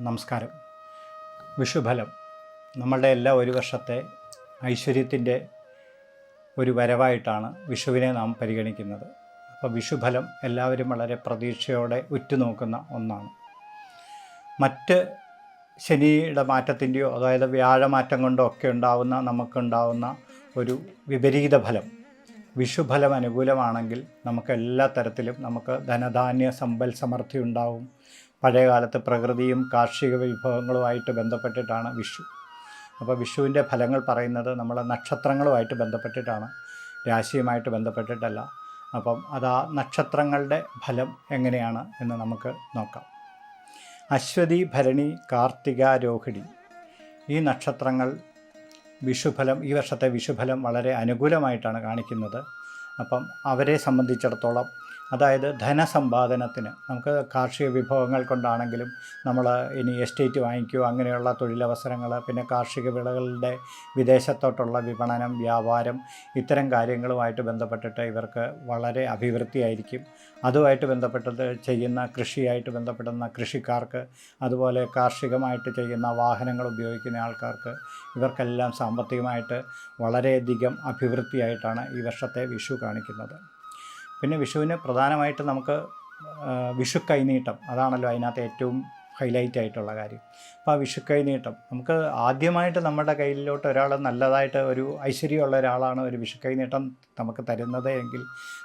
നമസ്കാരം. വിഷുഫലം നമ്മളുടെ എല്ലാ ഒരു വർഷത്തെ ഐശ്വര്യത്തിൻ്റെ ഒരു വരവായിട്ടാണ് വിഷുവിനെ നാം പരിഗണിക്കുന്നത്. അപ്പോൾ വിഷുഫലം എല്ലാവരും വളരെ പ്രതീക്ഷയോടെ ഉറ്റുനോക്കുന്ന ഒന്നാണ്. മറ്റ് ശനിയുടെ മാറ്റത്തിൻ്റെയോ അതായത് വ്യാഴമാറ്റം കൊണ്ടോ ഒക്കെ നമുക്കുണ്ടാവുന്ന ഒരു വിപരീത ഫലം വിഷുഫലം അനുകൂലമാണെങ്കിൽ നമുക്ക് എല്ലാ തരത്തിലും നമുക്ക് ധനധാന്യ സമ്പൽ സമൃദ്ധി ഉണ്ടാവും. പഴയകാലത്ത് പ്രകൃതിയും കാർഷിക വിഭവങ്ങളുമായിട്ട് ബന്ധപ്പെട്ടിട്ടാണ് വിഷു. അപ്പോൾ വിഷുവിൻ്റെ ഫലങ്ങൾ പറയുന്നത് നമ്മൾ നക്ഷത്രങ്ങളുമായിട്ട് ബന്ധപ്പെട്ടിട്ടാണ്, രാശിയുമായിട്ട് ബന്ധപ്പെട്ടിട്ടല്ല. അപ്പം അത് ആ നക്ഷത്രങ്ങളുടെ ഫലം എങ്ങനെയാണ് എന്ന് നമുക്ക് നോക്കാം. അശ്വതി, ഭരണി, കാർത്തിക, രോഹിണി ഈ നക്ഷത്രങ്ങൾ വിഷുഫലം ഈ വർഷത്തെ വിഷുഫലം വളരെ അനുകൂലമായിട്ടാണ് കാണിക്കുന്നത്. അപ്പം അവരെ സംബന്ധിച്ചിടത്തോളം അതായത് ധനസമ്പാദനത്തിന് നമുക്ക് കാർഷിക വിഭവങ്ങൾ കൊണ്ടാണെങ്കിലും നമ്മൾ ഇനി എസ്റ്റേറ്റ് വാങ്ങിക്കുകയോ അങ്ങനെയുള്ള തൊഴിലവസരങ്ങൾ, പിന്നെ കാർഷിക വിളകളുടെ വിദേശത്തോട്ടുള്ള വിപണനം, വ്യാപാരം ഇത്തരം കാര്യങ്ങളുമായിട്ട് ബന്ധപ്പെട്ടിട്ട് ഇവർക്ക് വളരെ അഭിവൃദ്ധിയായിരിക്കും. അതുമായിട്ട് ബന്ധപ്പെട്ടത് ചെയ്യുന്ന കൃഷിയായിട്ട് ബന്ധപ്പെടുന്ന കൃഷിക്കാർക്ക്, അതുപോലെ കാർഷികമായിട്ട് ചെയ്യുന്ന വാഹനങ്ങൾ ഉപയോഗിക്കുന്ന ആൾക്കാർക്ക് ഇവർക്കെല്ലാം സാമ്പത്തികമായിട്ട് വളരെയധികം അഭിവൃദ്ധിയായിട്ടാണ് ഈ വർഷത്തെ വിഷു കാണിക്കുന്നത്. പിന്നെ വിഷുവിന് പ്രധാനമായിട്ട് നമുക്ക് വിഷു കൈനീട്ടം അതാണല്ലോ അതിനകത്ത് ഏറ്റവും ഹൈലൈറ്റ് ആയിട്ടുള്ള കാര്യം. അപ്പോൾ ആ വിഷു കൈനീട്ടം നമുക്ക് ആദ്യമായിട്ട് നമ്മുടെ കയ്യിലോട്ട് ഒരാൾ നല്ലതായിട്ട് ഒരു ഐശ്വര്യമുള്ള ഒരാളാണ് ഒരു വിഷു കൈനീട്ടം നമുക്ക് തരുന്നത് എങ്കിൽ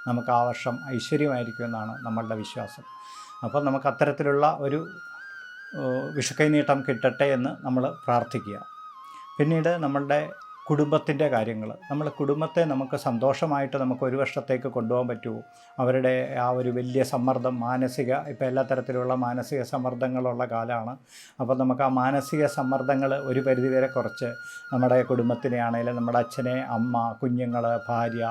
നമുക്ക് ആ വർഷം ഐശ്വര്യമായിരിക്കും എന്നാണ് നമ്മളുടെ വിശ്വാസം. അപ്പോൾ നമുക്ക് അത്തരത്തിലുള്ള ഒരു വിഷു കൈനീട്ടം കിട്ടട്ടെ എന്ന് നമ്മൾ പ്രാർത്ഥിക്കുക. പിന്നീട് നമ്മളുടെ കുടുംബത്തിൻ്റെ കാര്യങ്ങൾ, കുടുംബത്തെ നമുക്ക് സന്തോഷമായിട്ട് നമുക്ക് ഒരു വർഷത്തേക്ക് കൊണ്ടുപോകാൻ പറ്റുമോ? അവരുടെ ആ ഒരു വലിയ സമ്മർദ്ദം, ഇപ്പോൾ എല്ലാ തരത്തിലുള്ള മാനസിക സമ്മർദ്ദങ്ങളുള്ള കാലമാണ്. അപ്പോൾ നമുക്ക് ആ മാനസിക സമ്മർദ്ദങ്ങൾ ഒരു പരിധിവരെ കുറച്ച് നമ്മുടെ കുടുംബത്തിനെ ആണെങ്കിലും നമ്മുടെ അച്ഛനെ, അമ്മ, കുഞ്ഞുങ്ങൾ, ഭാര്യ,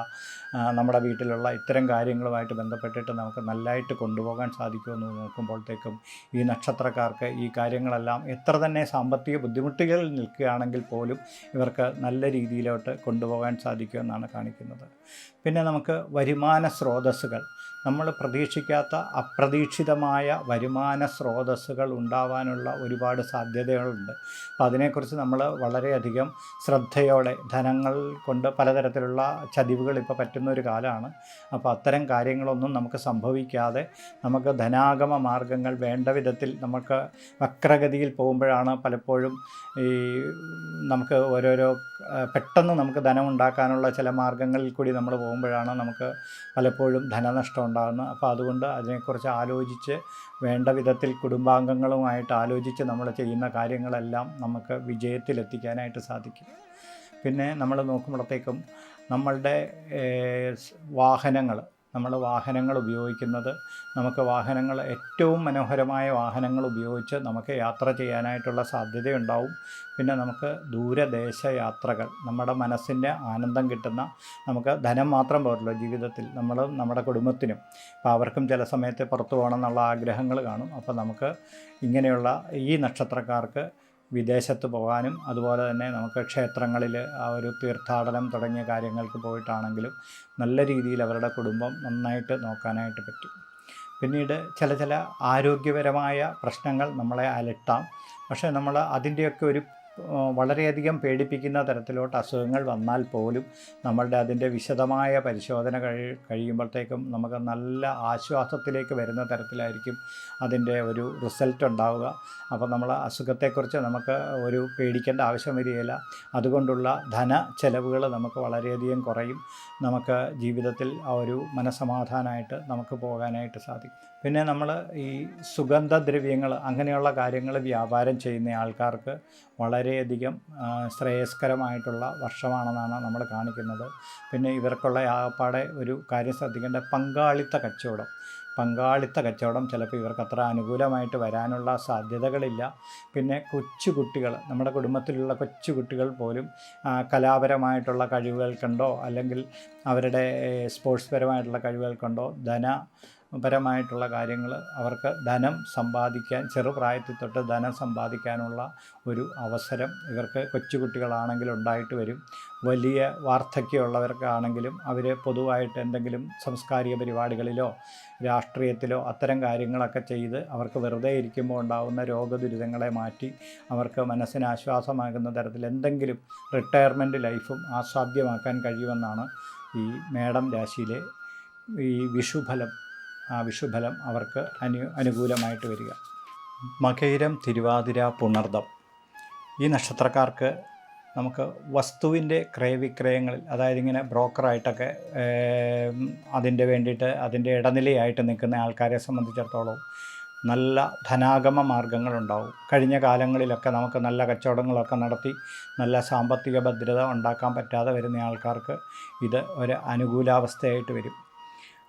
നമ്മുടെ വീട്ടിലുള്ള ഇത്തരം കാര്യങ്ങളുമായിട്ട് ബന്ധപ്പെട്ടിട്ട് നമുക്ക് നല്ലതായിട്ട് കൊണ്ടുപോകാൻ സാധിക്കുമെന്ന് നോക്കുമ്പോഴത്തേക്കും ഈ നക്ഷത്രക്കാർക്ക് ഈ കാര്യങ്ങളെല്ലാം എത്ര തന്നെ സാമ്പത്തിക ബുദ്ധിമുട്ടുകൾ നിൽക്കുകയാണെങ്കിൽ പോലും ഇവർക്ക് നല്ല രീതിയിലോട്ട് കൊണ്ടുപോകാൻ സാധിക്കുമെന്നാണ് കാണിക്കുന്നത്. പിന്നെ നമുക്ക് വരുമാന സ്രോതസ്സുകൾ, നമ്മൾ പ്രതീക്ഷിക്കാത്ത അപ്രതീക്ഷിതമായ വരുമാന സ്രോതസ്സുകൾ ഉണ്ടാവാനുള്ള ഒരുപാട് സാധ്യതകളുണ്ട്. അപ്പോൾ അതിനെക്കുറിച്ച് നമ്മൾ വളരെയധികം ശ്രദ്ധയോടെ, ധനങ്ങൾ കൊണ്ട് പലതരത്തിലുള്ള ചതിവുകൾ ഇപ്പോൾ പറ്റുന്ന ഒരു കാലമാണ്. അപ്പോൾ അത്തരം കാര്യങ്ങളൊന്നും നമുക്ക് സംഭവിക്കാതെ നമുക്ക് ധനാഗമ മാർഗങ്ങൾ വേണ്ട വിധത്തിൽ നമുക്ക് വക്രഗതിയിൽ പോകുമ്പോഴാണ് പലപ്പോഴും ഈ നമുക്ക് ഓരോരോ പെട്ടെന്ന് നമുക്ക് ധനം ഉണ്ടാക്കാനുള്ള ചില മാർഗങ്ങളിൽ കൂടി നമ്മൾ പോകുമ്പോഴാണ് നമുക്ക് പലപ്പോഴും ധനനഷ്ടം ഉണ്ടാകുന്നത്. അപ്പോൾ അതുകൊണ്ട് അതിനെക്കുറിച്ച് ആലോചിച്ച് വേണ്ട വിധത്തിൽ കുടുംബാംഗങ്ങളുമായിട്ട് ആലോചിച്ച് നമ്മൾ ചെയ്യുന്ന കാര്യങ്ങളെല്ലാം നമുക്ക് വിജയത്തിലെത്തിക്കാനായിട്ട് സാധിക്കും. പിന്നെ നമ്മൾ നോക്കുമ്പോഴത്തേക്കും നമ്മളുടെ വാഹനങ്ങൾ ഉപയോഗിക്കുന്നത്, നമുക്ക് വാഹനങ്ങൾ ഏറ്റവും മനോഹരമായ വാഹനങ്ങൾ ഉപയോഗിച്ച് നമുക്ക് യാത്ര ചെയ്യാനായിട്ടുള്ള സാധ്യതയുണ്ടാവും. പിന്നെ നമുക്ക് ദൂരദേശ യാത്രകൾ, നമ്മുടെ മനസ്സിൻ്റെ ആനന്ദം കിട്ടുന്ന, നമുക്ക് ധനം മാത്രം പോരല്ലോ ജീവിതത്തിൽ, നമ്മുടെ കുടുംബത്തിനും അപ്പോൾ അവർക്കും ചില സമയത്ത് പുറത്തു പോകണം എന്നുള്ള ആഗ്രഹങ്ങൾ കാണും. അപ്പോൾ നമുക്ക് ഇങ്ങനെയുള്ള ഈ നക്ഷത്രക്കാർക്ക് വിദേശത്ത് പോകാനും അതുപോലെ തന്നെ നമുക്ക് ക്ഷേത്രങ്ങളിൽ ആ ഒരു തീർത്ഥാടനം തുടങ്ങിയ കാര്യങ്ങൾക്ക് പോയിട്ടാണെങ്കിലും നല്ല രീതിയിൽ അവരുടെ കുടുംബം നന്നായിട്ട് നോക്കാനായിട്ട് പറ്റും. പിന്നീട് ചില ആരോഗ്യപരമായ പ്രശ്നങ്ങൾ നമ്മളെ അലട്ടാം. പക്ഷേ നമ്മൾ അതിൻ്റെയൊക്കെ ഒരു വളരെയധികം പേടിപ്പിക്കുന്ന തരത്തിലോട്ട് അസുഖങ്ങൾ വന്നാൽ പോലും അതിൻ്റെ വിശദമായ പരിശോധന കഴിയുമ്പോഴത്തേക്കും നമുക്ക് നല്ല ആശ്വാസത്തിലേക്ക് വരുന്ന തരത്തിലായിരിക്കും അതിൻ്റെ ഒരു റിസൾട്ട് ഉണ്ടാവുക. അപ്പോൾ നമ്മൾ അസുഖത്തെക്കുറിച്ച് നമുക്ക് ഒരു പേടിക്കേണ്ട ആവശ്യം വരികയില്ല. അതുകൊണ്ടുള്ള ധന ചെലവുകൾ നമുക്ക് വളരെയധികം കുറയും. നമുക്ക് ജീവിതത്തിൽ ആ ഒരു മനസ്സമാധാനമായിട്ട് നമുക്ക് പോകാനായിട്ട് സാധിക്കും. പിന്നെ നമ്മൾ ഈ സുഗന്ധദ്രവ്യങ്ങൾ അങ്ങനെയുള്ള കാര്യങ്ങൾ വ്യാപാരം ചെയ്യുന്ന ആൾക്കാർക്ക് വളരെയധികം ശ്രേയസ്കരമായിട്ടുള്ള വർഷമാണെന്നാണ് നമ്മൾ കാണിക്കുന്നത്. പിന്നെ ഇവർക്കുള്ള ആകപ്പാടെ ഒരു കാര്യം ശ്രദ്ധിക്കേണ്ട പങ്കാളിത്ത കച്ചവടം ചിലപ്പോൾ ഇവർക്ക് അത്ര അനുകൂലമായിട്ട് വരാനുള്ള സാധ്യതകളില്ല. പിന്നെ കൊച്ചുകുട്ടികൾ, നമ്മുടെ കുടുംബത്തിലുള്ള കൊച്ചുകുട്ടികൾ പോലും കലാപരമായിട്ടുള്ള കഴിവുകൾ കൊണ്ടോ അല്ലെങ്കിൽ അവരുടെ സ്പോർട്സ് പരമായിട്ടുള്ള കഴിവുകൾ കൊണ്ടോ പരമായിട്ടുള്ള കാര്യങ്ങൾ അവർക്ക് ധനം സമ്പാദിക്കാൻ ചെറുപ്രായത്തിൽ തൊട്ട് ധനം സമ്പാദിക്കാനുള്ള ഒരു അവസരം ഇവർക്ക് കൊച്ചുകുട്ടികളാണെങ്കിലും ഉണ്ടായിട്ട് വരും. വലിയ വാർദ്ധക്യമുള്ളവർക്കാണെങ്കിലും അവർ പൊതുവായിട്ട് എന്തെങ്കിലും സാംസ്കാരിക പരിപാടികളിലോ രാഷ്ട്രീയത്തിലോ അത്തരം കാര്യങ്ങളൊക്കെ ചെയ്ത് അവർക്ക് വെറുതെ ഇരിക്കുമ്പോൾ ഉണ്ടാകുന്ന രോഗദുരിതങ്ങളെ മാറ്റി അവർക്ക് മനസ്സിന് ആശ്വാസമാകുന്ന തരത്തിൽ എന്തെങ്കിലും റിട്ടയർമെൻറ്റ് ലൈഫും ആസ്വാദ്യമാക്കാൻ കഴിയുമെന്നാണ് ഈ മേടം രാശിയിലെ ഈ വിഷുഫലം. ആ വിഷുഫലം അവർക്ക് അനുകൂലമായിട്ട് വരിക. മകയിരം, തിരുവാതിര, പുണർദം ഈ നക്ഷത്രക്കാർക്ക് നമുക്ക് വസ്തുവിൻ്റെ ക്രയവിക്രയങ്ങളിൽ, അതായത് ഇങ്ങനെ ബ്രോക്കറായിട്ടൊക്കെ അതിൻ്റെ വേണ്ടിയിട്ട് അതിൻ്റെ ഇടനിലയായിട്ട് നിൽക്കുന്ന ആൾക്കാരെ സംബന്ധിച്ചിടത്തോളം നല്ല ധനാഗമ മാർഗങ്ങളുണ്ടാവും. കഴിഞ്ഞ കാലങ്ങളിലൊക്കെ നമുക്ക് നല്ല കച്ചവടങ്ങളൊക്കെ നടത്തി നല്ല സാമ്പത്തിക ഭദ്രത ഉണ്ടാക്കാൻ പറ്റാതെ വരുന്ന ആൾക്കാർക്ക് ഇത് ഒരു അനുകൂലാവസ്ഥയായിട്ട് വരും.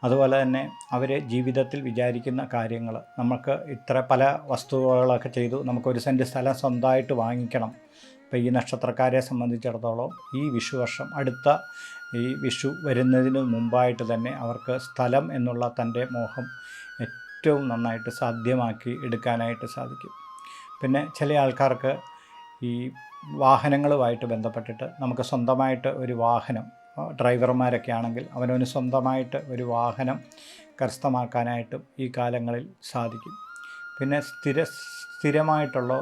അതുപോലെ തന്നെ അവർ ജീവിതത്തിൽ വിചാരിക്കുന്ന കാര്യങ്ങൾ, നമുക്ക് ഇത്ര പല വസ്തുവകളൊക്കെ ചെയ്തു, നമുക്കൊരു സെൻറ്റ് സ്ഥലം സ്വന്തമായിട്ട് വാങ്ങിക്കണം. അപ്പോൾ ഈ നക്ഷത്രക്കാരെ സംബന്ധിച്ചിടത്തോളം ഈ വിഷു വർഷം, അടുത്ത ഈ വിഷു വരുന്നതിന് മുമ്പായിട്ട് തന്നെ അവർക്ക് സ്ഥലം എന്നുള്ള തൻ്റെ മോഹം ഏറ്റവും നന്നായിട്ട് സാധ്യമാക്കി എടുക്കാനായിട്ട് സാധിക്കും. പിന്നെ ചില ആൾക്കാർക്ക് ഈ വാഹനങ്ങളുമായിട്ട് ബന്ധപ്പെട്ടിട്ട് നമുക്ക് സ്വന്തമായിട്ട് ഒരു വാഹനം, ഡ്രൈവർമാരൊക്കെ ആണെങ്കിൽ അവനവന് സ്വന്തമായിട്ട് ഒരു വാഹനം കരസ്ഥമാക്കാനായിട്ടും ഈ കാലങ്ങളിൽ സാധിക്കും. പിന്നെ സ്ഥിരമായിട്ടുള്ള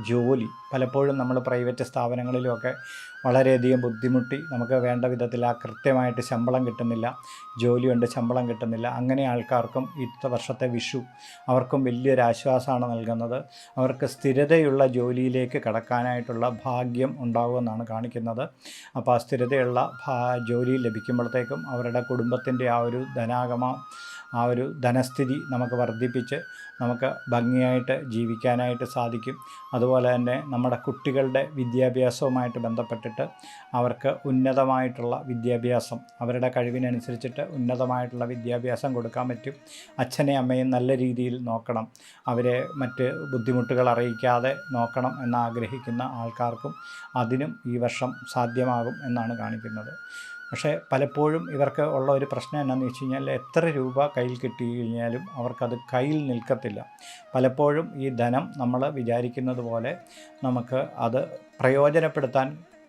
ജോലി, പലപ്പോഴും നമ്മൾ പ്രൈവറ്റ് സ്ഥാപനങ്ങളിലുമൊക്കെ വളരെയധികം ബുദ്ധിമുട്ടി നമുക്ക് വേണ്ട വിധത്തിൽ കൃത്യമായിട്ട് ശമ്പളം കിട്ടുന്നില്ല, ജോലിയുണ്ട് ശമ്പളം കിട്ടുന്നില്ല. അങ്ങനെ ആൾക്കാർക്കും ഇത്ത വർഷത്തെ വിഷു അവർക്കും വലിയൊരു ആശ്വാസമാണ് നൽകുന്നത്. അവർക്ക് സ്ഥിരതയുള്ള ജോലിയിലേക്ക് കടക്കാനായിട്ടുള്ള ഭാഗ്യം ഉണ്ടാകുമെന്നാണ് കാണിക്കുന്നത്. അപ്പോൾ ആ സ്ഥിരതയുള്ള ജോലി ലഭിക്കുമ്പോഴത്തേക്കും അവരുടെ കുടുംബത്തിൻ്റെ ആ ഒരു ആ ഒരു ധനസ്ഥിതി നമുക്ക് വർദ്ധിപ്പിച്ച് നമുക്ക് ഭംഗിയായിട്ട് ജീവിക്കാനായിട്ട് സാധിക്കും. അതുപോലെ തന്നെ നമ്മുടെ കുട്ടികളുടെ വിദ്യാഭ്യാസവുമായിട്ട് ബന്ധപ്പെട്ടിട്ട് അവർക്ക് ഉന്നതമായിട്ടുള്ള വിദ്യാഭ്യാസം, അവരുടെ കഴിവിനനുസരിച്ചിട്ട് ഉന്നതമായിട്ടുള്ള വിദ്യാഭ്യാസം കൊടുക്കാൻ പറ്റും. അച്ഛനെയും അമ്മയും നല്ല രീതിയിൽ നോക്കണം, അവരെ മറ്റ് ബുദ്ധിമുട്ടുകൾ അറിയിക്കാതെ നോക്കണം എന്നാഗ്രഹിക്കുന്ന ആൾക്കാർക്കും അതിനും ഈ വർഷം സാധ്യമാകും എന്നാണ് കാണിക്കുന്നത്. പക്ഷേ പലപ്പോഴും ഇവർക്ക് ഉള്ള ഒരു പ്രശ്നം എന്നാന്ന് വെച്ച് കഴിഞ്ഞാൽ എത്ര രൂപ കയ്യിൽ കിട്ടി കഴിഞ്ഞാലും അവർക്കത് കയ്യിൽ നിൽക്കത്തില്ല. പലപ്പോഴും ഈ ധനം നമ്മൾ വിചാരിക്കുന്നത് പോലെ നമുക്ക് അത് പ്രയോജനപ്പെടുത്താൻ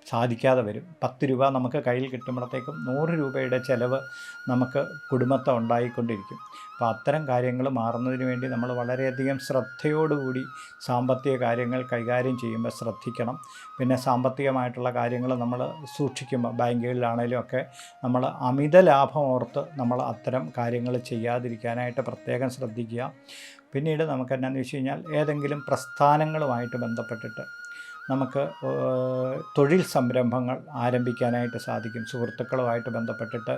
സാധിക്കാതെ വരും. 10 രൂപ നമുക്ക് കയ്യിൽ കിട്ടുമ്പോഴത്തേക്കും 100 രൂപയുടെ ചിലവ് നമുക്ക് കുടുംബത്തെ ഉണ്ടായിക്കൊണ്ടിരിക്കും. അപ്പോൾ അത്തരം കാര്യങ്ങൾ മാറുന്നതിന് വേണ്ടി നമ്മൾ വളരെയധികം ശ്രദ്ധയോടുകൂടി സാമ്പത്തിക കാര്യങ്ങൾ കൈകാര്യം ചെയ്യുമ്പോൾ ശ്രദ്ധിക്കണം. പിന്നെ സാമ്പത്തികമായിട്ടുള്ള കാര്യങ്ങൾ നമ്മൾ സൂക്ഷിക്കുമ്പോൾ ബാങ്കുകളിലാണേലും ഒക്കെ നമ്മൾ അമിത ലാഭം ഓർത്ത് നമ്മൾ അത്തരം കാര്യങ്ങൾ ചെയ്യാതിരിക്കാനായിട്ട് പ്രത്യേകം ശ്രദ്ധിക്കുക. പിന്നീട് നമുക്ക് എന്നാന്ന് വെച്ച് കഴിഞ്ഞാൽ ഏതെങ്കിലും പ്രസ്ഥാനങ്ങളുമായിട്ട് ബന്ധപ്പെട്ടിട്ട് നമുക്ക് തൊഴിൽ സംരംഭങ്ങൾ ആരംഭിക്കാനായിട്ട് സാധിക്കും. സുഹൃത്തുക്കളുമായിട്ട് ബന്ധപ്പെട്ടിട്ട്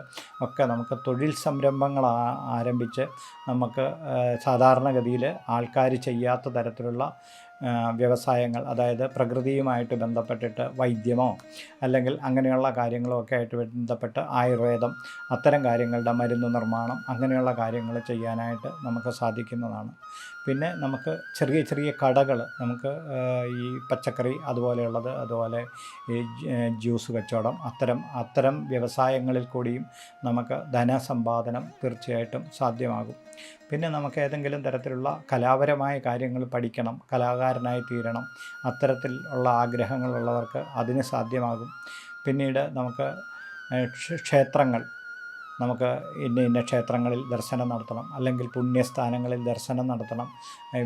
ഒക്കെ നമുക്ക് തൊഴിൽ സംരംഭങ്ങൾ ആരംഭിച്ച് നമുക്ക് സാധാരണഗതിയിൽ ആൾക്കാർ ചെയ്യാത്ത തരത്തിലുള്ള വ്യവസായങ്ങൾ, അതായത് പ്രകൃതിയുമായിട്ട് ബന്ധപ്പെട്ടിട്ട് വൈദ്യമോ അല്ലെങ്കിൽ അങ്ങനെയുള്ള കാര്യങ്ങളോ ഒക്കെ ആയിട്ട് ബന്ധപ്പെട്ട് ആയുർവേദം, അത്തരം കാര്യങ്ങളുടെ മരുന്ന് നിർമ്മാണം, അങ്ങനെയുള്ള കാര്യങ്ങൾ ചെയ്യാനായിട്ട് നമുക്ക് സാധിക്കുന്നതാണ്. പിന്നെ നമുക്ക് ചെറിയ ചെറിയ കടകൾ, നമുക്ക് ഈ പച്ചക്കറി അതുപോലെയുള്ളത്, അതുപോലെ ഈ ജ്യൂസ് കച്ചവടം, അത്തരം വ്യവസായങ്ങളിൽ കൂടിയും നമുക്ക് ധനസമ്പാദനം തീർച്ചയായിട്ടും സാധ്യമാകും. പിന്നെ നമുക്ക് ഏതെങ്കിലും തരത്തിലുള്ള കലാപരമായ കാര്യങ്ങൾ പഠിക്കണം, കലാകാരനായി തീരണം, അത്തരത്തിൽ ഉള്ള ആഗ്രഹങ്ങളുള്ളവർക്ക് അതിന് സാധ്യമാകും. പിന്നീട് നമുക്ക് ക്ഷേത്രങ്ങൾ, നമുക്ക് ഇന്ന ക്ഷേത്രങ്ങളിൽ ദർശനം നടത്തണം, അല്ലെങ്കിൽ പുണ്യസ്ഥാനങ്ങളിൽ ദർശനം നടത്തണം.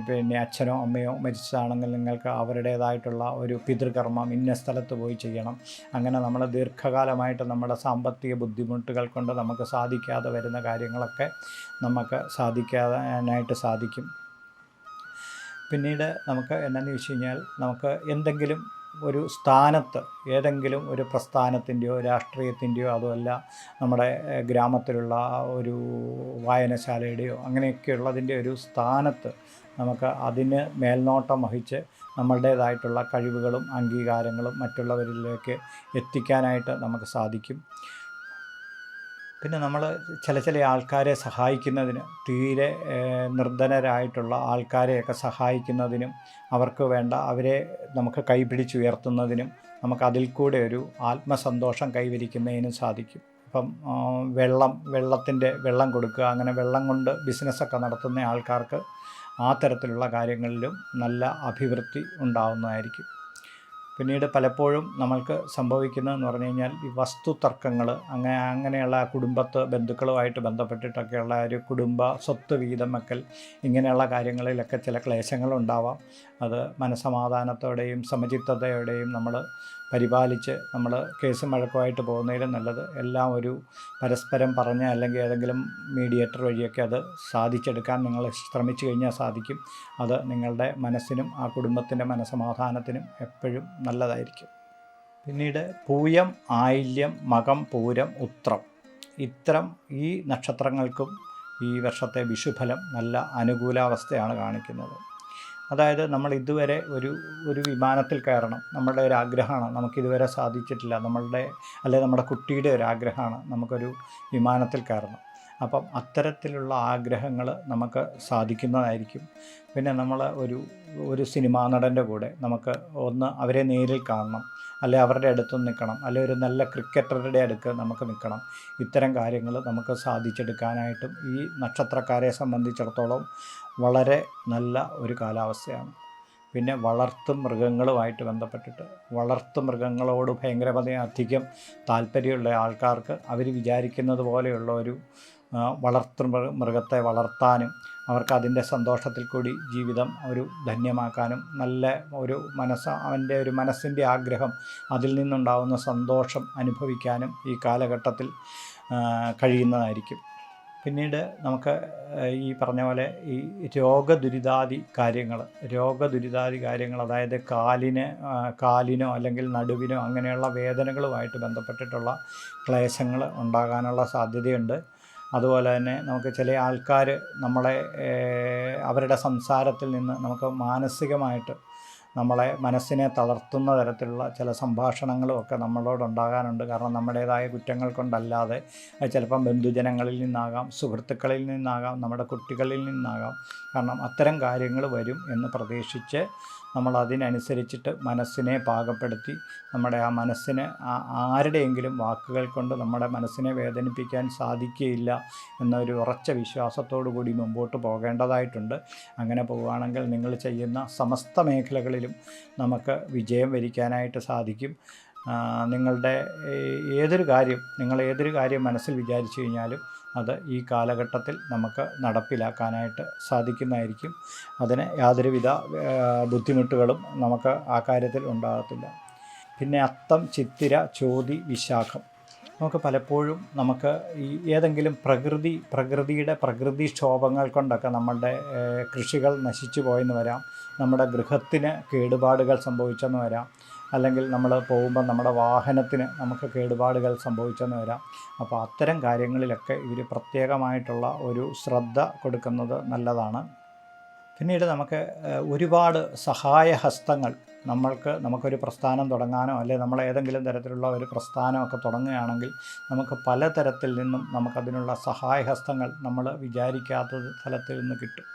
പിന്നെ അച്ഛനോ അമ്മയോ മരിച്ചതാണെങ്കിൽ നിങ്ങൾക്ക് അവരുടേതായിട്ടുള്ള ഒരു പിതൃകർമ്മം ഇന്ന സ്ഥലത്ത് പോയി ചെയ്യണം. അങ്ങനെ നമ്മൾ ദീർഘകാലമായിട്ട് നമ്മുടെ സാമ്പത്തിക ബുദ്ധിമുട്ടുകൾ കൊണ്ട് നമുക്ക് സാധിക്കാതെ വരുന്ന കാര്യങ്ങളൊക്കെ നമുക്ക് സാധിക്കാനായിട്ട് സാധിക്കും. പിന്നീട് നമുക്ക് എന്നാന്ന് വെച്ച് കഴിഞ്ഞാൽ നമുക്ക് എന്തെങ്കിലും ഒരു സ്ഥാനത്ത്, ഏതെങ്കിലും ഒരു പ്രസ്ഥാനത്തിൻ്റെയോ രാഷ്ട്രീയത്തിൻ്റെയോ അതുമല്ല നമ്മുടെ ഗ്രാമത്തിലുള്ള ഒരു വായനശാലയുടെയോ അങ്ങനെയൊക്കെയുള്ളതിൻ്റെ ഒരു സ്ഥാനത്ത് നമുക്ക് അതിന് മേൽനോട്ടം വഹിച്ച് നമ്മളുടേതായിട്ടുള്ള കഴിവുകളും അംഗീകാരങ്ങളും മറ്റുള്ളവരിലേക്ക് എത്തിക്കാനായിട്ട് നമുക്ക് സാധിക്കും. പിന്നെ നമ്മൾ ചില ആൾക്കാരെ സഹായിക്കുന്നതിന്, തീരെ നിർധനരായിട്ടുള്ള ആൾക്കാരെയൊക്കെ സഹായിക്കുന്നതിനും അവർക്ക് വേണ്ട അവരെ നമുക്ക് കൈപിടിച്ചുയർത്തുന്നതിനും നമുക്ക് അതിൽ കൂടെ ഒരു ആത്മസന്തോഷം കൈവരിക്കുന്നതിനും സാധിക്കും. ഇപ്പം വെള്ളം കൊടുക്കുക, അങ്ങനെ വെള്ളം കൊണ്ട് ബിസിനസ്സൊക്കെ നടത്തുന്ന ആൾക്കാർക്ക് ആ തരത്തിലുള്ള കാര്യങ്ങളിലും നല്ല അഭിവൃദ്ധി ഉണ്ടാകുന്നതായിരിക്കും. പിന്നീട് പലപ്പോഴും നമ്മൾക്ക് സംഭവിക്കുന്നതെന്ന് പറഞ്ഞു കഴിഞ്ഞാൽ ഈ വസ്തു തർക്കങ്ങൾ, അങ്ങനെയുള്ള ബന്ധുക്കളുമായിട്ട് ബന്ധപ്പെട്ടിട്ടൊക്കെയുള്ള ഒരു കുടുംബ സ്വത്ത് വീതം വെക്കൽ, ഇങ്ങനെയുള്ള കാര്യങ്ങളിലൊക്കെ ചില ക്ലേശങ്ങളുണ്ടാവാം. അത് മനസമാധാനത്തോടെയും സമചിത്തതയോടെയും നമ്മൾ പരിപാലിച്ച് നമ്മൾ കേസും വഴക്കുമായിട്ട് പോകുന്നതിലും നല്ലത് എല്ലാം ഒരു പരസ്പരം പറഞ്ഞ് അല്ലെങ്കിൽ ഏതെങ്കിലും മീഡിയേറ്റർ വഴിയൊക്കെ അത് സാധിച്ചെടുക്കാൻ നിങ്ങൾ ശ്രമിച്ചു കഴിഞ്ഞാൽ സാധിക്കും. അത് നിങ്ങളുടെ മനസ്സിനും ആ കുടുംബത്തിൻ്റെ മനസമാധാനത്തിനും എപ്പോഴും നല്ലതായിരിക്കും. പിന്നീട് പൂയം, ആയില്യം, മകം, പൂരം, ഉത്രം, ഇത്തരം ഈ നക്ഷത്രങ്ങൾക്കും ഈ വർഷത്തെ വിഷുഫലം നല്ല അനുകൂലാവസ്ഥയാണ് കാണിക്കുന്നത്. അതായത് നമ്മൾ ഇതുവരെ ഒരു വിമാനത്തിൽ കയറണം, നമ്മളുടെ ഒരു ആഗ്രഹമാണ്, നമുക്കിതുവരെ സാധിച്ചിട്ടില്ല, നമ്മുടെ കുട്ടിയുടെ ഒരു ആഗ്രഹമാണ് നമുക്കൊരു വിമാനത്തിൽ കയറണം. അപ്പം അത്തരത്തിലുള്ള ആഗ്രഹങ്ങൾ നമുക്ക് സാധിക്കുന്നതായിരിക്കും. പിന്നെ നമ്മൾ ഒരു സിനിമാ നടൻ്റെ കൂടെ നമുക്ക് ഒന്ന് അവരെ നേരിൽ കാണണം, അല്ലെ അവരുടെ അടുത്ത് നിൽക്കണം, അല്ലെ ഒരു നല്ല ക്രിക്കറ്ററുടെ അടുക്ക് നമുക്ക് നിൽക്കണം. ഇത്തരം കാര്യങ്ങൾ നമുക്ക് സാധിച്ചെടുക്കാനായിട്ടും ഈ നക്ഷത്രക്കാരെ സംബന്ധിച്ചിടത്തോളം വളരെ നല്ല ഒരു കാലാവസ്ഥയാണ്. പിന്നെ മൃഗങ്ങളുമായിട്ട് ബന്ധപ്പെട്ടിട്ട് മൃഗങ്ങളോട് ഭയങ്കരമധികം താല്പര്യമുള്ള ആൾക്കാർക്ക് അവർ വിചാരിക്കുന്നത് പോലെയുള്ള ഒരു മൃഗത്തെ വളർത്താനും അവർക്ക് അതിൻ്റെ സന്തോഷത്തിൽ കൂടി ജീവിതം ഒരു ധന്യമാക്കാനും നല്ല അവൻ്റെ ഒരു മനസ്സിൻ്റെ ആഗ്രഹം, അതിൽ നിന്നുണ്ടാകുന്ന സന്തോഷം അനുഭവിക്കാനും ഈ കാലഘട്ടത്തിൽ കഴിയുന്നതായിരിക്കും. പിന്നീട് നമുക്ക് ഈ പറഞ്ഞ പോലെ ഈ രോഗദുരിതാദി കാര്യങ്ങൾ, അതായത് കാലിനോ അല്ലെങ്കിൽ നടുവിനോ അങ്ങനെയുള്ള വേദനകളുമായിട്ട് ബന്ധപ്പെട്ടിട്ടുള്ള ക്ലേശങ്ങൾ ഉണ്ടാകാനുള്ള സാധ്യതയുണ്ട്. അതുപോലെ തന്നെ നമുക്ക് ചില ആൾക്കാർ അവരുടെ സംസാരത്തിൽ നിന്ന് നമുക്ക് മാനസികമായിട്ട് മനസ്സിനെ തളർത്തുന്ന തരത്തിലുള്ള ചില സംഭാഷണങ്ങളും ഒക്കെ നമ്മളോടുണ്ടാകാനുണ്ട്. കാരണം നമ്മുടേതായ കുറ്റങ്ങൾ കൊണ്ടല്ലാതെ അത് ചിലപ്പം ബന്ധുജനങ്ങളിൽ നിന്നാകാം, സുഹൃത്തുക്കളിൽ നിന്നാകാം, നമ്മുടെ കുട്ടികളിൽ നിന്നാകാം. കാരണം അത്തരം കാര്യങ്ങൾ വരും എന്ന് പ്രതീക്ഷിച്ച് നമ്മൾ അതിനനുസരിച്ചിട്ട് മനസ്സിനെ പാകപ്പെടുത്തി നമ്മുടെ ആ മനസ്സിനെ ആരുടെയെങ്കിലും വാക്കുകൾ കൊണ്ട് നമ്മുടെ മനസ്സിനെ വേദനിപ്പിക്കാൻ സാധിക്കുകയില്ല എന്നൊരു ഉറച്ച വിശ്വാസത്തോടു കൂടി മുമ്പോട്ട് പോകേണ്ടതായിട്ടുണ്ട്. അങ്ങനെ പോവുകയാണെങ്കിൽ നിങ്ങൾ ചെയ്യുന്ന സമസ്ത മേഖലകളിലും നമുക്ക് വിജയം വരിക്കാനായിട്ട് സാധിക്കും. നിങ്ങൾ ഏതൊരു കാര്യം മനസ്സിൽ വിചാരിച്ചു കഴിഞ്ഞാലും അത് ഈ കാലഘട്ടത്തിൽ നമുക്ക് നടപ്പിലാക്കാനായിട്ട് സാധിക്കുന്നതായിരിക്കും. അതിന് യാതൊരുവിധ ബുദ്ധിമുട്ടുകളും നമുക്ക് ആ കാര്യത്തിൽ ഉണ്ടാകത്തില്ല. പിന്നെ അത്തം, ചിത്തിര, ചോതി, വിശാഖം, നമുക്ക് പലപ്പോഴും ഈ ഏതെങ്കിലും പ്രകൃതിയുടെ പ്രകൃതിക്ഷോഭങ്ങൾ കൊണ്ടൊക്കെ നമ്മളുടെ കൃഷികൾ നശിച്ചു പോയെന്ന് വരാം, നമ്മുടെ ഗൃഹത്തിന് കേടുപാടുകൾ സംഭവിച്ചെന്ന് വരാം, അല്ലെങ്കിൽ നമ്മൾ പോകുമ്പോൾ നമ്മുടെ വാഹനത്തിന് നമുക്ക് കേടുപാടുകൾ സംഭവിച്ചെന്ന് വരാം. അപ്പോൾ അത്തരം കാര്യങ്ങളിലൊക്കെ ഇവർ പ്രത്യേകമായിട്ടുള്ള ഒരു ശ്രദ്ധ കൊടുക്കുന്നത് നല്ലതാണ്. പിന്നീട് നമുക്ക് ഒരുപാട് സഹായഹസ്തങ്ങൾ നമുക്കൊരു പ്രസ്ഥാനം തുടങ്ങാനോ അല്ലെങ്കിൽ നമ്മൾ ഏതെങ്കിലും തരത്തിലുള്ള ഒരു പ്രസ്ഥാനമൊക്കെ തുടങ്ങുകയാണെങ്കിൽ നമുക്ക് പലതരത്തിൽ നിന്നും നമുക്കതിനുള്ള സഹായഹസ്തങ്ങൾ നമ്മൾ വിചാരിക്കാത്ത സ്ഥലത്തിൽ നിന്ന് കിട്ടും.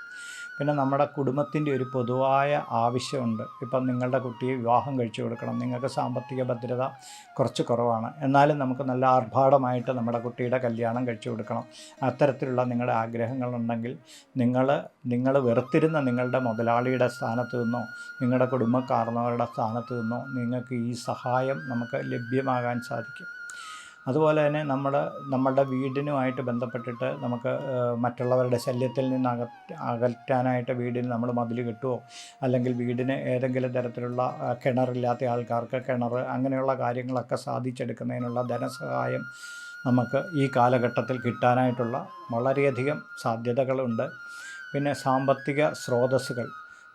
പിന്നെ നമ്മുടെ കുടുംബത്തിൻ്റെ ഒരു പൊതുവായ ആവശ്യമുണ്ട്. ഇപ്പം നിങ്ങളുടെ കുട്ടിയെ വിവാഹം കഴിച്ചു കൊടുക്കണം, നിങ്ങൾക്ക് സാമ്പത്തിക ഭദ്രത കുറച്ച് കുറവാണ്, എന്നാലും നമുക്ക് നല്ല ആർഭാടമായിട്ട് നമ്മുടെ കുട്ടിയുടെ കല്യാണം കഴിച്ചു കൊടുക്കണം. അത്തരത്തിലുള്ള നിങ്ങളുടെ ആഗ്രഹങ്ങളുണ്ടെങ്കിൽ നിങ്ങൾ വെറുത്തിരുന്ന നിങ്ങളുടെ മുതലാളിയുടെ സ്ഥാനത്ത് നിന്നോ നിങ്ങളുടെ കുടുംബക്കാർന്നവരുടെ സ്ഥാനത്ത് നിന്നോ നിങ്ങൾക്ക് ഈ സഹായം നമുക്ക് ലഭ്യമാകാൻ സാധിക്കും. അതുപോലെ തന്നെ നമ്മളുടെ വീടിനുമായിട്ട് ബന്ധപ്പെട്ടിട്ട് നമുക്ക് മറ്റുള്ളവരുടെ ശല്യത്തിൽ നിന്ന് അകറ്റാനായിട്ട് വീടിന് നമ്മൾ മതിൽ കെട്ടുമോ, അല്ലെങ്കിൽ വീടിന് ഏതെങ്കിലും തരത്തിലുള്ള കിണറില്ലാത്ത ആൾക്കാർക്ക് കിണർ, അങ്ങനെയുള്ള കാര്യങ്ങളൊക്കെ സാധിച്ചെടുക്കുന്നതിനുള്ള ധനസഹായം നമുക്ക് ഈ കാലഘട്ടത്തിൽ കിട്ടാനായിട്ടുള്ള വളരെയധികം സാധ്യതകളുണ്ട്. പിന്നെ സാമ്പത്തിക സ്രോതസ്സുകൾ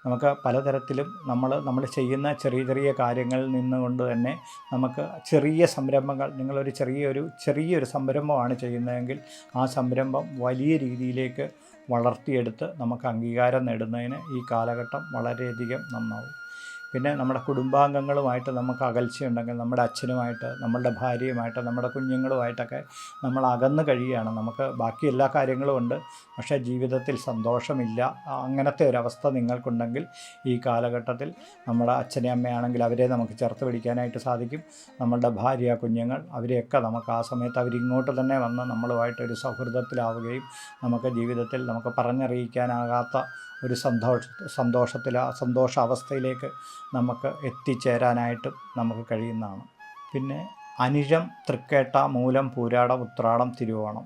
നമുക്ക് പലതരത്തിലും നമ്മൾ ചെയ്യുന്ന ചെറിയ കാര്യങ്ങളിൽ നിന്നുകൊണ്ട് തന്നെ നമുക്ക് ചെറിയ സംരംഭങ്ങൾ, നിങ്ങളൊരു ചെറിയൊരു സംരംഭമാണ് ചെയ്യുന്നതെങ്കിൽ ആ സംരംഭം വലിയ രീതിയിലേക്ക് വളർത്തിയെടുത്ത് നമുക്ക് അംഗീകാരം നേടുന്നതിന് ഈ കാലഘട്ടം വളരെയധികം നന്നാവും. പിന്നെ നമ്മുടെ കുടുംബാംഗങ്ങളുമായിട്ട് നമുക്ക് അകൽച്ചയുണ്ടെങ്കിൽ നമ്മുടെ അച്ഛനുമായിട്ട്, നമ്മളുടെ ഭാര്യയുമായിട്ട്, നമ്മുടെ കുഞ്ഞുങ്ങളുമായിട്ടൊക്കെ നമ്മൾ അകന്ന് കഴിയുകയാണ്. നമുക്ക് ബാക്കി എല്ലാ കാര്യങ്ങളും ഉണ്ട്, പക്ഷേ ജീവിതത്തിൽ സന്തോഷമില്ല. അങ്ങനത്തെ ഒരവസ്ഥ നിങ്ങൾക്കുണ്ടെങ്കിൽ ഈ കാലഘട്ടത്തിൽ നമ്മുടെ അച്ഛനെ അമ്മയാണെങ്കിൽ അവരെ നമുക്ക് ചേർത്ത് പിടിക്കാനായിട്ട് സാധിക്കും. നമ്മളുടെ ഭാര്യ, കുഞ്ഞുങ്ങൾ, അവരെയൊക്കെ നമുക്ക് ആ സമയത്ത് അവരിങ്ങോട്ട് തന്നെ വന്ന് നമ്മളുമായിട്ടൊരു സൗഹൃദത്തിലാവുകയും നമുക്ക് ജീവിതത്തിൽ നമുക്ക് പറഞ്ഞറിയിക്കാനാകാത്ത ഒരു സന്തോഷാവസ്ഥയിലേക്ക് നമുക്ക് എത്തിച്ചേരാനായിട്ട് നമുക്ക് കഴിയുന്നതാണ്. പിന്നെ അനിഴം, തൃക്കേട്ട, മൂലം, പൂരാടം, ഉത്രാടം, തിരുവോണം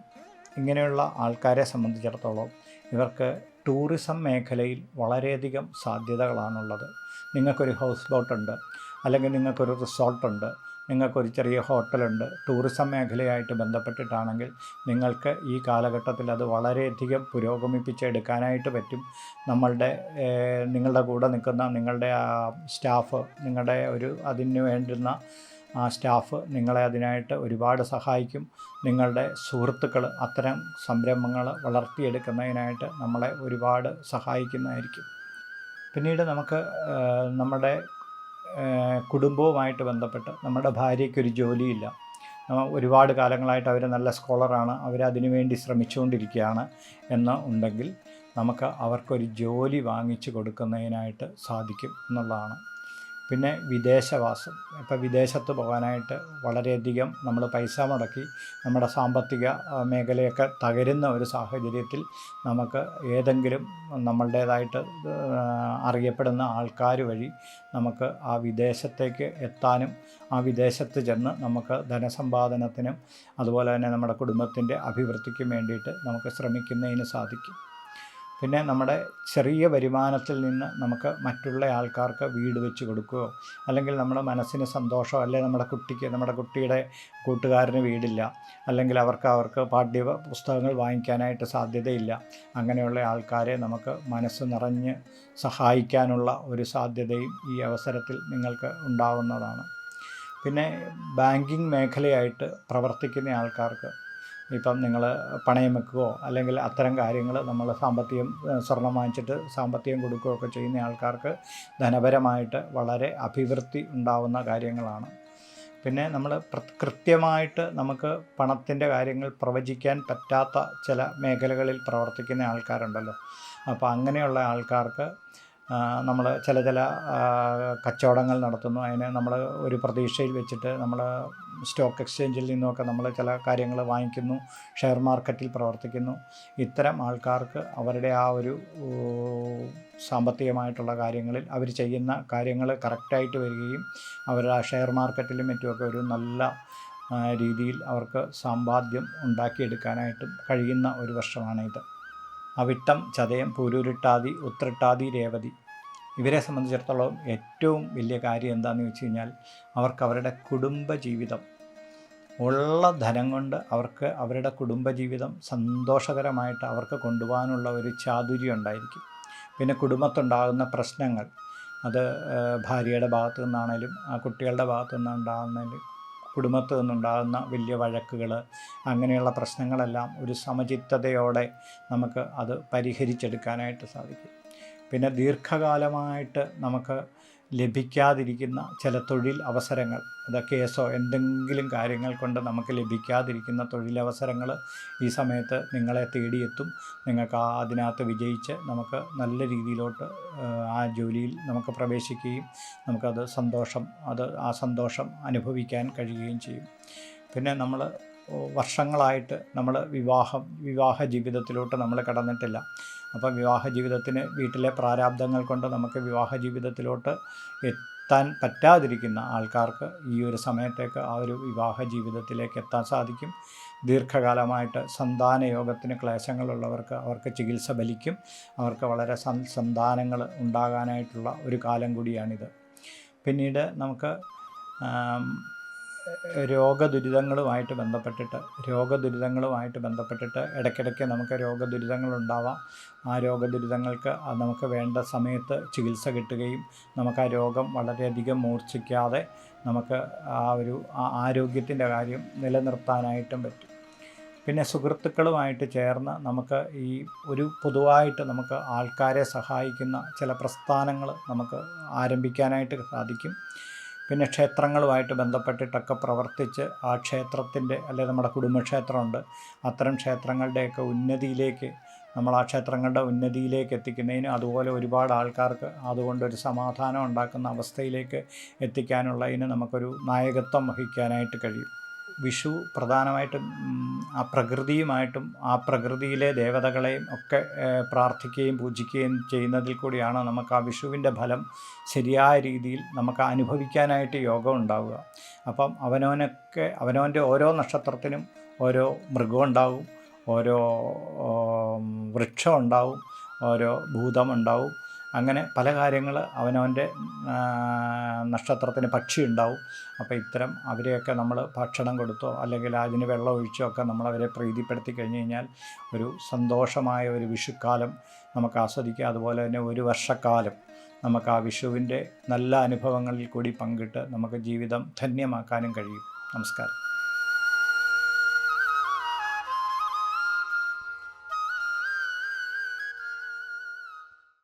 ഇങ്ങനെയുള്ള ആൾക്കാരെ സംബന്ധിച്ചിടത്തോളം ഇവർക്ക് ടൂറിസം മേഖലയിൽ വളരെയധികം സാധ്യതകളാണുള്ളത്. നിങ്ങൾക്കൊരു ഹൗസ് ബോട്ടുണ്ട്, അല്ലെങ്കിൽ നിങ്ങൾക്കൊരു റിസോർട്ടുണ്ട്, നിങ്ങൾക്കൊരു ചെറിയ ഹോട്ടലുണ്ട്. ടൂറിസം മേഖലയായിട്ട് ബന്ധപ്പെട്ടിട്ടാണെങ്കിൽ നിങ്ങൾക്ക് ഈ കാലഘട്ടത്തിൽ അത് വളരെയധികം പുരോഗമിപ്പിച്ചെടുക്കാനായിട്ട് പറ്റും. നിങ്ങളുടെ കൂടെ നിൽക്കുന്ന നിങ്ങളുടെ സ്റ്റാഫ്, നിങ്ങളുടെ അതിന് വേണ്ടുന്ന ആ സ്റ്റാഫ് നിങ്ങളെ അതിനായിട്ട് ഒരുപാട് സഹായിക്കും. നിങ്ങളുടെ സുഹൃത്തുക്കൾ അത്തരം സംരംഭങ്ങൾ വളർത്തിയെടുക്കുന്നതിനായിട്ട് നമ്മളെ ഒരുപാട് സഹായിക്കുന്നതായിരിക്കും. പിന്നീട് നമുക്ക് നമ്മുടെ കുടുംബവുമായിട്ട് ബന്ധപ്പെട്ട് നമ്മുടെ ഭാര്യയ്ക്കൊരു ജോലിയില്ല, ഒരുപാട് കാലങ്ങളായിട്ട് അവർ നല്ല സ്കോളറാണ്, അവരതിനു വേണ്ടി ശ്രമിച്ചുകൊണ്ടിരിക്കുകയാണ് ഉണ്ടെങ്കിൽ നമുക്ക് അവർക്കൊരു ജോലി വാങ്ങിച്ചു കൊടുക്കുന്നതിനായിട്ട് സാധിക്കും എന്നുള്ളതാണ്. പിന്നെ വിദേശവാസം, ഇപ്പോൾ വിദേശത്ത് പോകാനായിട്ട് വളരെയധികം നമ്മൾ പൈസ മുടക്കി നമ്മുടെ സാമ്പത്തിക മേഖലയൊക്കെ തകരുന്ന ഒരു സാഹചര്യത്തിൽ നമുക്ക് ഏതെങ്കിലും നമ്മളുടേതായിട്ട് അറിയപ്പെടുന്ന ആൾക്കാർ വഴി നമുക്ക് ആ വിദേശത്തേക്ക് എത്താനും ആ വിദേശത്ത് ചെന്ന് നമുക്ക് ധനസമ്പാദനത്തിനും അതുപോലെ തന്നെ നമ്മുടെ കുടുംബത്തിൻ്റെ അഭിവൃദ്ധിക്കും വേണ്ടിയിട്ട് നമുക്ക് ശ്രമിക്കുന്നതിന് സാധിക്കും. പിന്നെ നമ്മുടെ ചെറിയ വരുമാനത്തിൽ നിന്ന് നമുക്ക് മറ്റുള്ള ആൾക്കാർക്ക് വീട് വെച്ച് കൊടുക്കുകയോ, അല്ലെങ്കിൽ നമ്മുടെ മനസ്സിന് സന്തോഷമോ, അല്ലെങ്കിൽ നമ്മുടെ കുട്ടിയുടെ കൂട്ടുകാരന് വീടില്ല, അല്ലെങ്കിൽ അവർക്ക് പാഠ്യ പുസ്തകങ്ങൾ വാങ്ങിക്കാനായിട്ട് സാധ്യതയില്ല, അങ്ങനെയുള്ള ആൾക്കാരെ നമുക്ക് മനസ്സ് നിറഞ്ഞ് സഹായിക്കാനുള്ള ഒരു സാധ്യതയും ഈ അവസരത്തിൽ നിങ്ങൾക്ക് ഉണ്ടാവുന്നതാണ്. പിന്നെ ബാങ്കിങ് മേഖലയായിട്ട് പ്രവർത്തിക്കുന്ന ആൾക്കാർക്ക്, ഇപ്പം നിങ്ങൾ പണയം വെക്കുകയോ അല്ലെങ്കിൽ അത്തരം കാര്യങ്ങൾ നമ്മൾ സ്വർണം വാങ്ങിച്ചിട്ട് സാമ്പത്തികം കൊടുക്കുകയൊക്കെ ചെയ്യുന്ന ആൾക്കാർക്ക് ധനപരമായിട്ട് വളരെ അഭിവൃദ്ധി ഉണ്ടാവുന്ന കാര്യങ്ങളാണ്. പിന്നെ നമ്മൾ കൃത്യമായിട്ട് നമുക്ക് പണത്തിൻ്റെ കാര്യങ്ങൾ പ്രവചിക്കാൻ പറ്റാത്ത ചില മേഖലകളിൽ പ്രവർത്തിക്കുന്ന ആൾക്കാരുണ്ടല്ലോ, അപ്പോൾ അങ്ങനെയുള്ള ആൾക്കാർക്ക് നമ്മൾ ചില കച്ചവടങ്ങൾ നടത്തുന്നു. അതിന് നമ്മൾ ഒരു പ്രതീക്ഷയിൽ വെച്ചിട്ട് നമ്മൾ സ്റ്റോക്ക് എക്സ്ചേഞ്ചിൽ നിന്നുമൊക്കെ നമ്മൾ ചില കാര്യങ്ങൾ വാങ്ങിക്കുന്നു, ഷെയർ മാർക്കറ്റിൽ പ്രവർത്തിക്കുന്നു. ഇത്തരം ആൾക്കാർക്ക് അവരുടെ ആ ഒരു സാമ്പത്തികമായിട്ടുള്ള കാര്യങ്ങളിൽ അവർ ചെയ്യുന്ന കാര്യങ്ങൾ കറക്റ്റായിട്ട് വരികയും അവരുടെ ആ ഷെയർ മാർക്കറ്റിലും മറ്റുമൊക്കെ ഒരു നല്ല രീതിയിൽ അവർക്ക് സമ്പാദ്യം ഉണ്ടാക്കിയെടുക്കാനായിട്ടും കഴിയുന്ന ഒരു വർഷമാണിത്. അവിട്ടം, ചതയം, പൂരുരുട്ടാതി, ഉത്രട്ടാതി, രേവതി ഇവരെ സംബന്ധിച്ചിടത്തോളം ഏറ്റവും വലിയ കാര്യം എന്താണെന്ന് വെച്ച് കഴിഞ്ഞാൽ അവർക്ക് അവരുടെ കുടുംബജീവിതം ഉള്ള ധനം കൊണ്ട് അവർക്ക് അവരുടെ കുടുംബജീവിതം സന്തോഷകരമായിട്ട് അവർക്ക് കൊണ്ടുപോകാനുള്ള ഒരു ചാതുര്യം ഉണ്ടായിരിക്കും. പിന്നെ കുടുംബത്തുണ്ടാകുന്ന പ്രശ്നങ്ങൾ, അത് ഭാര്യയുടെ ഭാഗത്തു നിന്നാണേലും കുട്ടികളുടെ ഭാഗത്തു നിന്നുണ്ടാകുന്നതിൽ കുടുംബത്തിൽ നിന്നുണ്ടാകുന്ന വലിയ വഴക്കുകൾ, അങ്ങനെയുള്ള പ്രശ്നങ്ങളെല്ലാം ഒരു സമചിത്തതയോടെ നമുക്ക് അത് പരിഹരിച്ചെടുക്കാനായിട്ട് സാധിക്കും. പിന്നെ ദീർഘകാലമായിട്ട് നമുക്ക് ലഭിക്കാതിരിക്കുന്ന ചില തൊഴിൽ അവസരങ്ങൾ, അത് കേസോ എന്തെങ്കിലും കാര്യങ്ങൾ കൊണ്ട് നമുക്ക് ലഭിക്കാതിരിക്കുന്ന തൊഴിലവസരങ്ങൾ ഈ സമയത്ത് നിങ്ങളെ തേടിയെത്തും. നിങ്ങൾക്ക് അതിനകത്ത് വിജയിച്ച് നമുക്ക് നല്ല രീതിയിലോട്ട് ആ ജോലിയിൽ നമുക്ക് പ്രവേശിക്കുകയും നമുക്കത് ആ സന്തോഷം അനുഭവിക്കാൻ കഴിയുകയും ചെയ്യും. പിന്നെ നമ്മൾ വർഷങ്ങളായിട്ട് നമ്മൾ വിവാഹ ജീവിതത്തിലോട്ട് നമ്മൾ കടന്നിട്ടില്ല. അപ്പം വിവാഹ ജീവിതത്തിന് വീട്ടിലെ പ്രാരാബ്ദങ്ങൾ കൊണ്ട് നമുക്ക് വിവാഹ ജീവിതത്തിലോട്ട് എത്താൻ പറ്റാതിരിക്കുന്ന ആൾക്കാർക്ക് ഈ ഒരു സമയത്തേക്ക് ആ ഒരു വിവാഹ ജീവിതത്തിലേക്ക് എത്താൻ സാധിക്കും. ദീർഘകാലമായിട്ട് സന്താനയോഗത്തിന് ക്ലേശങ്ങളുള്ളവർക്ക് അവർക്ക് ചികിത്സ ഫലിക്കും. അവർക്ക് വളരെ സന്താനങ്ങൾ ഉണ്ടാകാനായിട്ടുള്ള ഒരു കാലം കൂടിയാണിത്. പിന്നീട് നമുക്ക് രോഗദുരിതങ്ങളുമായിട്ട് ബന്ധപ്പെട്ടിട്ട് ഇടയ്ക്കിടയ്ക്ക് നമുക്ക് രോഗദുരിതങ്ങളുണ്ടാവാം. ആ രോഗദുരിതങ്ങൾക്ക് നമുക്ക് വേണ്ട സമയത്ത് ചികിത്സ കിട്ടുകയും നമുക്ക് ആ രോഗം വളരെയധികം മൂർച്ഛിക്കാതെ നമുക്ക് ആ ഒരു ആരോഗ്യത്തിൻ്റെ കാര്യം നിലനിർത്താനായിട്ടും പറ്റും. പിന്നെ സുഹൃത്തുക്കളുമായിട്ട് ചേർന്ന് നമുക്ക് ഈ ഒരു പൊതുവായിട്ട് നമുക്ക് ആൾക്കാരെ സഹായിക്കുന്ന ചില പ്രസ്ഥാനങ്ങൾ നമുക്ക് ആരംഭിക്കാനായിട്ട് സാധിക്കും. പിന്നെ ക്ഷേത്രങ്ങളുമായിട്ട് ബന്ധപ്പെട്ടിട്ടൊക്കെ പ്രവർത്തിച്ച് ആ ക്ഷേത്രത്തിൻ്റെ, അല്ലെങ്കിൽ നമ്മുടെ കുടുംബക്ഷേത്രമുണ്ട്, അത്തരം ക്ഷേത്രങ്ങളുടെയൊക്കെ ഉന്നതിയിലേക്ക്, നമ്മൾ ആ ക്ഷേത്രങ്ങളുടെ ഉന്നതിയിലേക്ക് എത്തിക്കുന്നതിന്, അതുപോലെ ഒരുപാട് ആൾക്കാർക്ക് അതുകൊണ്ടൊരു സമാധാനം ഉണ്ടാക്കുന്ന അവസ്ഥയിലേക്ക് എത്തിക്കാനുള്ളതിന് നമുക്കൊരു നായകത്വം വഹിക്കാനായിട്ട് കഴിയും. വിഷു പ്രധാനമായിട്ടും ആ പ്രകൃതിയുമായിട്ടും ആ പ്രകൃതിയിലെ ദേവതകളെയും ഒക്കെ പ്രാർത്ഥിക്കുകയും പൂജിക്കുകയും ചെയ്യുന്നതിൽ കൂടിയാണ് നമുക്ക് ആ വിഷുവിൻ്റെ ഫലം ശരിയായ രീതിയിൽ നമുക്ക് അനുഭവിക്കാനായിട്ട് യോഗം ഉണ്ടാവുക. അപ്പം അവനവൻ്റെ ഓരോ നക്ഷത്രത്തിനും ഓരോ മൃഗം ഉണ്ടാവും, ഓരോ വൃക്ഷം ഉണ്ടാവും, ഓരോ ഭൂതം ഉണ്ടാവും. അങ്ങനെ പല കാര്യങ്ങൾ അവനവൻ്റെ നക്ഷത്രത്തിന് പക്ഷി ഉണ്ടാവും. അപ്പോൾ ഇത്തരം അവരെയൊക്കെ നമ്മൾ ഭക്ഷണം കൊടുത്തോ അല്ലെങ്കിൽ അതിന് വെള്ളം ഒഴിച്ചോ ഒക്കെ നമ്മളവരെ പ്രീതിപ്പെടുത്തി കഴിഞ്ഞ് കഴിഞ്ഞാൽ ഒരു സന്തോഷമായ ഒരു വിഷുക്കാലം നമുക്ക് ആസ്വദിക്കാം. അതുപോലെ തന്നെ ഒരു വർഷക്കാലം നമുക്ക് ആ വിഷുവിൻ്റെ നല്ല അനുഭവങ്ങളിൽ കൂടി പങ്കിട്ട് നമുക്ക് ജീവിതം ധന്യമാക്കാനും കഴിയും. നമസ്കാരം.